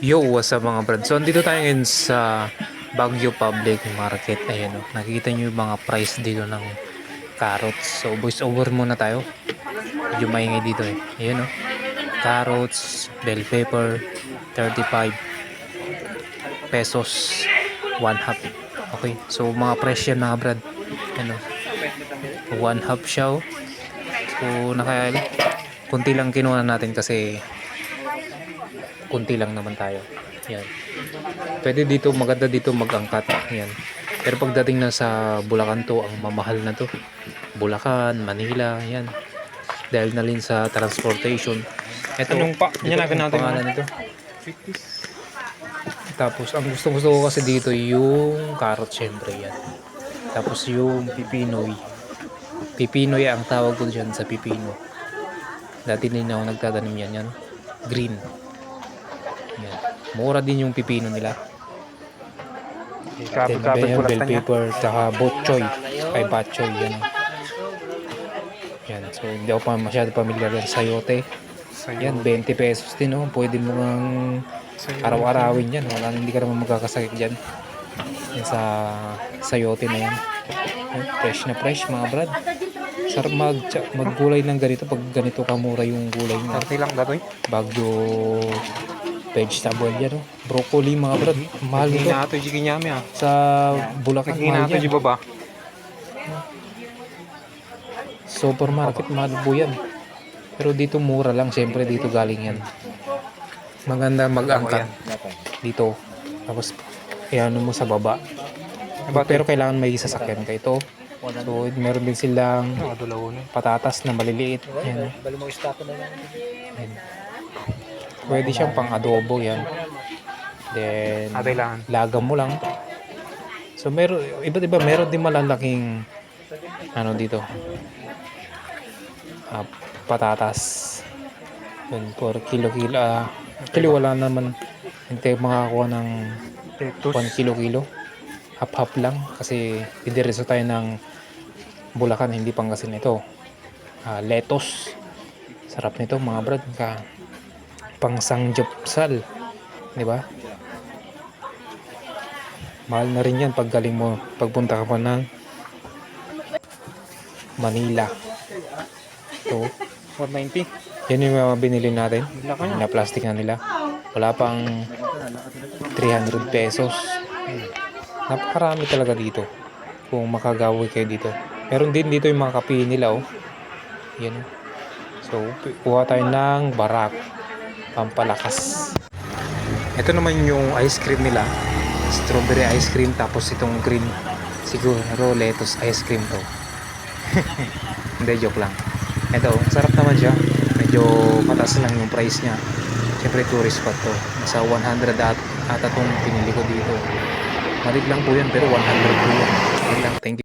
Yo, what's up mga brad? So, andito tayo ngayon sa Baguio Public Market. Ayan o, nakikita nyo yung mga price dito ng carrots. So, voice over muna tayo. Medyo maingay dito eh. Ayan o, carrots, bell pepper, 35 pesos, 1 half. Okay, so mga price yan mga brad. Ayan o, 1 half siya o. So, kunti lang kinuha natin kasi kunti lang naman tayo. Yan. Pwede dito, maganda dito mag-angkat. Yan. Pero pagdating na sa Bulacan to, ang mamahal na to. Bulacan, Manila, yan. Dahil na rin sa transportation. Ito, Anong nilagyan natin pangalan nito. Tapos, ang gusto ko kasi dito yung carrot, syempre yan. Tapos yung pipinoy. Pipinoy ang tawag ko dyan sa pipino. Dati din ako nagtatanim yan. Green. Yan. Mura din yung pipino nila. Then, Kapit-kapit bell pulasta niya. pepper, tsaka bokchoy. Ay, batchoy, yan. Yan. So, hindi ako pa masyado pamilyar sa sayote. Yan, 20 pesos din, oh. Pwede mo ngang araw-arawin yan. Hindi ka naman magkakasakit dyan. Yan sa sayote na yan. Yan, fresh na fresh, mga brad. Sarap maggulay ng ganito pag ganito kamura yung gulay mo. Konti lang datoy. Bagyo vegetable yan, oh. Broccoli, mga brad. Mahal nito. Hinato di kinyami ah. Sa Bulacan, mahal Hinato yan. di baba. Supermarket, mahal po yan. Pero dito mura lang, siyempre dito galing yan. Maganda mag-angkat dito. Tapos, iano mo sa baba. Pero kailangan may sasakyan ka ito. So, meron din silang patatas na maliliit. Yan. Yan. Pwede siyang pang adobo yan. Then, lagam mo lang. So, iba't iba. Meron din malalaking ano dito. Patatas. Yun, for kilo-kilo. Actually, wala naman. Hindi makakuha ng 1 kilo-kilo. Half-half lang. Kasi, didiretso tayo ng Bulacan, hindi Pangasinan ito. Lettuce. Sarap nito, mga brad. Pang sanggupsal. Di ba? Mahal na rin yan pag galing mo. Pagpunta ka pa ng Manila. Ito. 190. Yan yung mga binili natin. Na plastic na nila. Wala pang 300 pesos. Napakarami talaga dito. Kung makagawi kayo dito. Meron din dito yung mga kape nila, oh. Yan. So, kuha tayo ng barak. Pampalakas. Ito naman yung ice cream nila. Strawberry ice cream. Tapos itong green. Siguro lettuce ice cream to. Hindi, joke lang. Ito, sarap naman siya. Medyo mataas lang yung price niya. Siyempre tourist spot to. Nasa 100 ata itong pinili ko dito. Malit lang po yan pero 100 po yan. Yun lang, thank you.